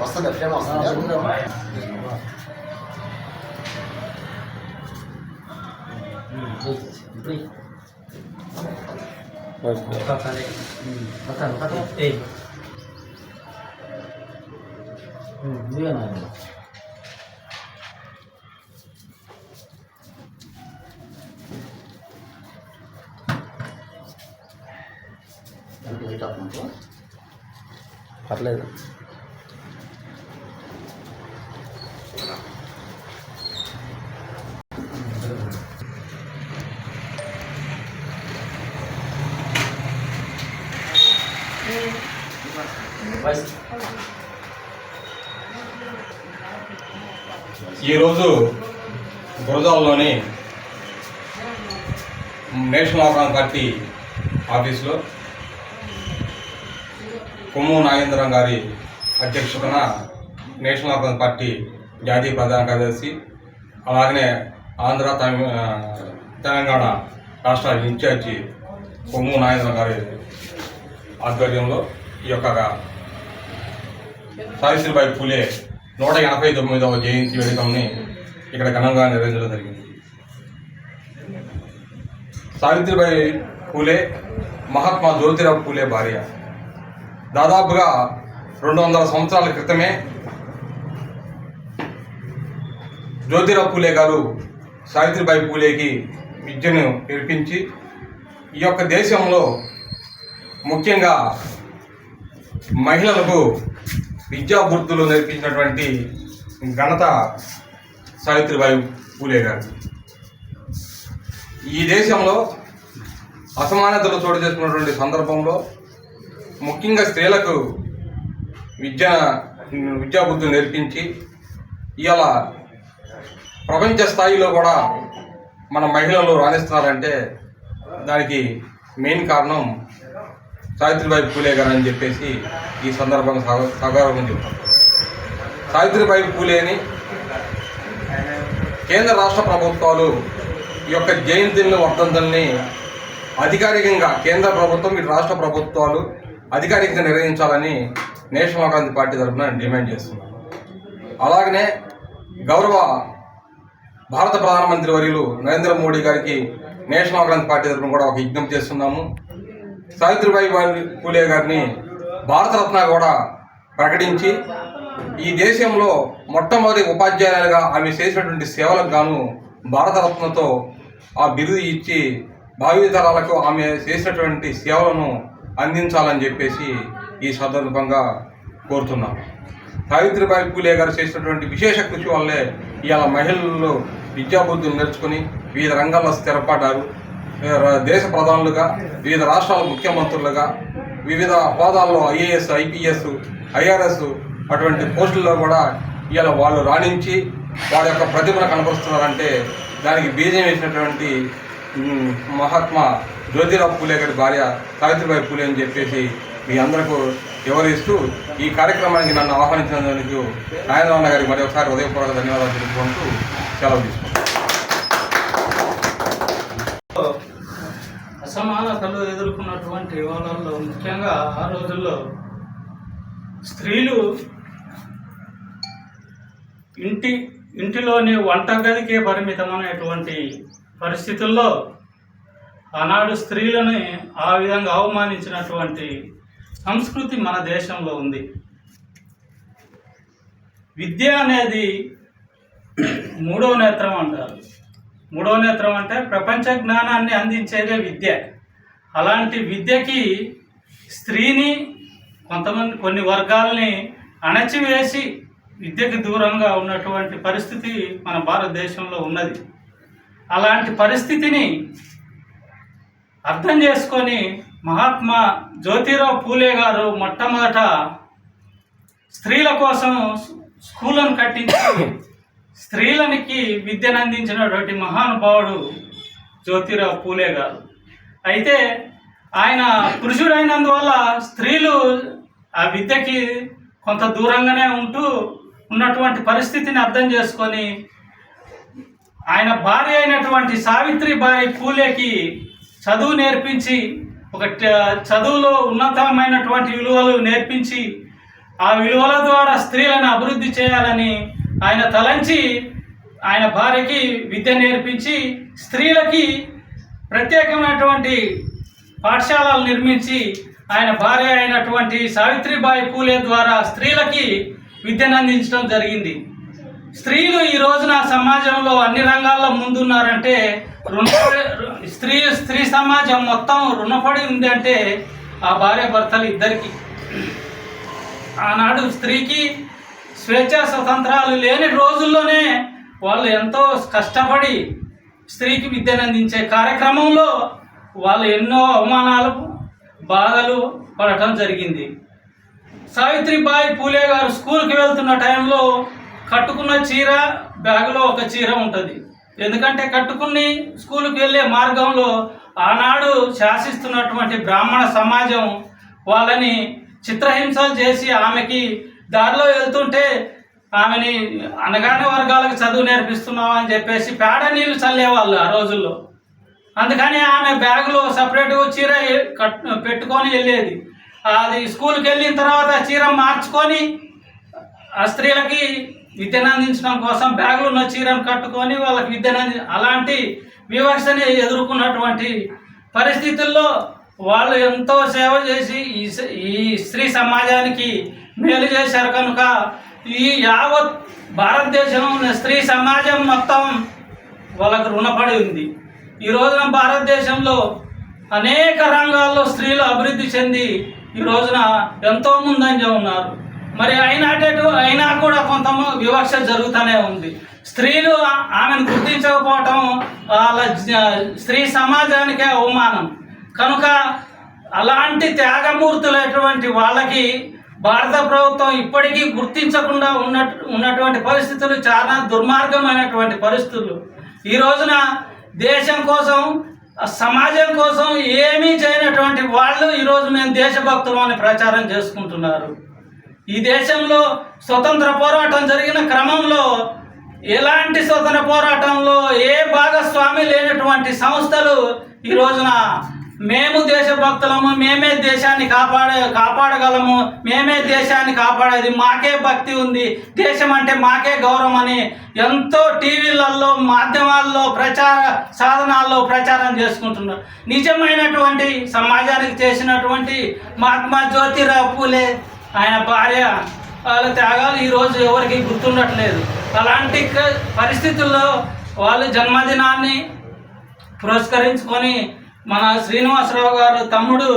వస్తుంది ఫ్రేమ్ వస్తుంది. పర్లేదు. ఈరోజు గురజాలలోని నేషనల్ ఆర్గనైజ్ పార్టీ ఆఫీసులో కొమ్ము నాగేంద్రం గారి అధ్యక్షతన నేషనల్ ఆర్గనైజ్ పార్టీ జాతీయ ప్రధాన కార్యదర్శి, అలాగనే ఆంధ్ర తెలంగాణ రాష్ట్ర ఇన్ఛార్జి కొమ్ము నాగేంద్రం గారి ఆధ్వర్యంలో ఈ యొక్క సావిత్రిబాయి పూలే 189వ జయంతి వేడుకల్ని ఇక్కడ ఘనంగా నిర్వహించడం జరిగింది. సావిత్రిబాయి పూలే మహాత్మా జ్యోతిరావు పూలే భార్య. దాదాపుగా 200 సంవత్సరాల క్రితమే జ్యోతిరావు పూలే గారు సావిత్రిబాయి పూలేకి విద్యను నేర్పించి ఈ యొక్క దేశంలో ముఖ్యంగా మహిళలకు విద్యా గుర్తులు నేర్పించినటువంటి ఘనత సావిత్రిబాయి పూలే గారు. ఈ దేశంలో అసమానతలు చోటు చేసుకున్నటువంటి సందర్భంలో ముఖ్యంగా స్త్రీలకు విద్యా బుద్ధులు నేర్పించి ఇవాళ ప్రపంచ స్థాయిలో కూడా మన మహిళలు రాణిస్తున్నారంటే దానికి మెయిన్ కారణం సావిత్రిబాయి పూలే గారు అని చెప్పేసి ఈ సందర్భంగా సగౌరవంగా చెప్తారు. సావిత్రిబాయి పూలేని కేంద్ర రాష్ట్ర ప్రభుత్వాలు ఈ యొక్క జయంతులను వర్ధంతుల్ని అధికారికంగా కేంద్ర ప్రభుత్వం ఇటు రాష్ట్ర ప్రభుత్వాలు అధికారికంగా నిర్వహించాలని నేషనల్ ఆర్గనైజ్ పార్టీ తరఫున డిమాండ్ చేస్తున్నాను. అలాగనే గౌరవ భారత ప్రధానమంత్రి వర్యులు నరేంద్ర మోడీ గారికి నేషనల్ ఆర్గనైజ్ పార్టీ తరఫున కూడా ఒక విజ్ఞప్తి చేస్తున్నాము. సావిత్రిబాయి పూలే గారిని భారతరత్న కూడా ప్రకటించి ఈ దేశంలో మొట్టమొదటి ఉపాధ్యాయులుగా ఆమె చేసినటువంటి సేవలకు గాను భారతరత్నతో ఆ బిరుదు ఇచ్చి భావితరాలకు ఆమె చేసినటువంటి సేవలను అందించాలని చెప్పేసి ఈ సందర్భంగా కోరుతున్నాం. సావిత్రిబాయి పూలే గారు చేసినటువంటి విశేష కృషి వల్లే ఇవాళ మహిళలు విద్యాబుద్ధులు నేర్చుకుని వివిధ రంగాల్లో స్థిరపడ్డారు. దేశ ప్రధానులుగా, వివిధ రాష్ట్రాల ముఖ్యమంత్రులుగా, వివిధ హోదాల్లో ఐఏఎస్, ఐపీఎస్, ఐఆర్ఎస్ అటువంటి పోస్టుల్లో కూడా ఇవాళ వాళ్ళు రాణించి వారి యొక్క ప్రతిభను కనపరుస్తున్నారంటే దానికి బీజం వేసినటువంటి మహాత్మా జ్యోతిరావు పూలే గారి భార్య సావిత్రిబాయి పూలే అని చెప్పేసి మీ అందరికీ వివరిస్తూ ఈ కార్యక్రమానికి నన్ను ఆహ్వానించినందుకు నారాయణ గారికి మరి ఒకసారి హృదయపూర్వక ధన్యవాదాలు తెలుపుకుంటూ సెలవు తీసుకుంటాను. అసమానతలు ఎదుర్కొన్నటువంటి వాళ్ళల్లో ముఖ్యంగా ఆ రోజుల్లో స్త్రీలు ఇంటిలోని వంటగదికే పరిమితమైనటువంటి పరిస్థితుల్లో ఆనాడు స్త్రీలను ఆ విధంగా అవమానించినటువంటి సంస్కృతి మన దేశంలో ఉంది. విద్య అనేది మూడవ నేత్రం అంటారు. మూడవ నేత్రం అంటే ప్రపంచ జ్ఞానాన్ని అందించేదే విద్య. అలాంటి విద్యకి స్త్రీని కొన్ని వర్గాలని అణచివేసి విద్యకి దూరంగా ఉన్నటువంటి పరిస్థితి మన భారతదేశంలో ఉన్నది. అలాంటి పరిస్థితిని అర్థం చేసుకొని మహాత్మా జ్యోతిరావు పూలే గారు మొట్టమొదట స్త్రీల కోసం స్కూళ్ళను కట్టించి స్త్రీలనికి విద్యను అందించినటువంటి మహానుభావుడు జ్యోతిరావు పూలే గారు. అయితే ఆయన పురుషుడైనందువల్ల స్త్రీలు ఆ విద్యకి కొంత దూరంగానే ఉన్నటువంటి పరిస్థితిని అర్థం చేసుకొని ఆయన భార్య అయినటువంటి సావిత్రిబాయి పూలేకి చదువు నేర్పించి చదువులో ఉన్నతమైనటువంటి విలువలు నేర్పించి ఆ విలువల ద్వారా స్త్రీలను అభివృద్ధి చేయాలని ఆయన తలంచి ఆయన భార్యకి విద్య నేర్పించి స్త్రీలకి ప్రత్యేకమైనటువంటి పాఠశాలలు నిర్మించి ఆయన భార్య అయినటువంటి సావిత్రిబాయి పూలే ద్వారా స్త్రీలకి విద్యను అందించడం జరిగింది. స్త్రీలు ఈ రోజున సమాజంలో అన్ని రంగాల్లో ముందున్నారంటే స్త్రీ సమాజం మొత్తం రుణపడి ఉంది అంటే ఆ భార్య భర్తలు ఇద్దరికి. ఆనాడు స్త్రీకి స్వేచ్ఛా స్వతంత్రాలు లేని రోజుల్లోనే వాళ్ళు ఎంతో కష్టపడి స్త్రీకి విద్యను అందించే కార్యక్రమంలో వాళ్ళు ఎన్నో అవమానాలు బాధలు పడటం జరిగింది. సావిత్రిబాయి పూలే గారు స్కూల్కి వెళ్తున్న టైంలో కట్టుకున్న చీర బ్యాగులో ఒక చీర ఉంటుంది. ఎందుకంటే కట్టుకుని స్కూల్కి వెళ్ళే మార్గంలో ఆనాడు శాసిస్తున్నటువంటి బ్రాహ్మణ సమాజం వాళ్ళని చిత్రహింసలు చేసి ఆమెకి దారిలో వెళ్తుంటే ఆమెని అనగానే వర్గాలకు చదువు నేర్పిస్తున్నావా అని చెప్పేసి పేడ నీళ్ళు చల్లేవాళ్ళు ఆ రోజుల్లో. అందుకని ఆమె బ్యాగులో సపరేట్గా చీర పెట్టుకొని వెళ్ళేది. అది స్కూల్కి వెళ్ళిన తర్వాత చీర మార్చుకొని ఆ స్త్రీలకి విద్యను అందించడం కోసం బ్యాగులో ఉన్న చీరను కట్టుకొని వాళ్ళకి విద్యను అలాంటి వివక్షని ఎదుర్కొన్నటువంటి పరిస్థితుల్లో వాళ్ళు ఎంతో సేవ చేసి ఈ స్త్రీ సమాజానికి మేలు చేశారు. కనుక ఈ యావత్ భారతదేశంలో ఉన్న స్త్రీ సమాజం మొత్తం వాళ్ళకు రుణపడి ఉంది. ఈ రోజున భారతదేశంలో అనేక రంగాల్లో స్త్రీలు అభివృద్ధి చెంది ఈ రోజున ఎంతో ముందంజ ఉన్నారు. మరి అయినా కూడా కొంత వివక్ష జరుగుతూనే ఉంది. స్త్రీలు ఆమెను గుర్తించకపోవటం వాళ్ళ స్త్రీ సమాజానికే అవమానం. కనుక అలాంటి త్యాగమూర్తులైనటువంటి వాళ్ళకి భారత ప్రభుత్వం ఇప్పటికీ గుర్తించకుండా ఉన్నటువంటి పరిస్థితులు చాలా దుర్మార్గమైనటువంటి పరిస్థితులు. ఈ రోజున దేశం కోసం సమాజం కోసం ఏమీ చేయనటువంటి వాళ్ళు ఈరోజు మేము దేశభక్తులు అని ప్రచారం చేసుకుంటున్నారు. ఈ దేశంలో స్వతంత్ర పోరాటం జరిగిన క్రమంలో ఎలాంటి స్వతంత్ర పోరాటంలో ఏ భాగస్వామి లేనటువంటి సంస్థలు ఈ రోజున మేము దేశభక్తులము, మేమే దేశాన్ని కాపాడగలము, మేమే దేశాన్ని కాపాడేది, మాకే భక్తి ఉంది, దేశం అంటే మాకే గౌరవం అని ఎంతో టీవీలలో మాధ్యమాల్లో ప్రచార సాధనాల్లో ప్రచారం చేసుకుంటున్నారు. నిజమైనటువంటి సమాజానికి చేసినటువంటి మహాత్మా జ్యోతిరావు పూలే ఆయన భార్య వాళ్ళ త్యాగాలు ఈరోజు ఎవరికి గుర్తుండట్లేదు. అలాంటి పరిస్థితుల్లో వాళ్ళు జన్మదినాన్ని పురస్కరించుకొని మన శ్రీనివాసరావు గారు తమ్ముడు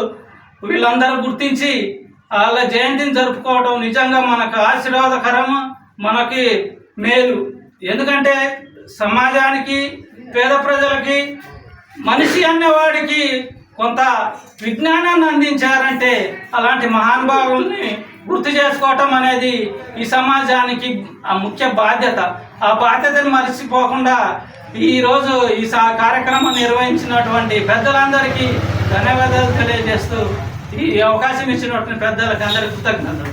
వీళ్ళందరూ గుర్తించి వాళ్ళ జయంతిని జరుపుకోవడం నిజంగా మనకు ఆశీర్వాదకరం, మనకి మేలు. ఎందుకంటే సమాజానికి, పేద ప్రజలకి, మనిషి అన్నవాడికి కొంత విజ్ఞానాన్ని అందించారంటే అలాంటి మహానుభావుల్ని గుర్తు చేసుకోవటం అనేది ఈ సమాజానికి ఆ ముఖ్య బాధ్యత. ఆ బాధ్యతను మర్చిపోకుండా ఈరోజు ఈ కార్యక్రమం నిర్వహించినటువంటి పెద్దలందరికీ ధన్యవాదాలు తెలియజేస్తూ ఈ అవకాశం ఇచ్చినటువంటి పెద్దలకు అందరికీ కృతజ్ఞతలు.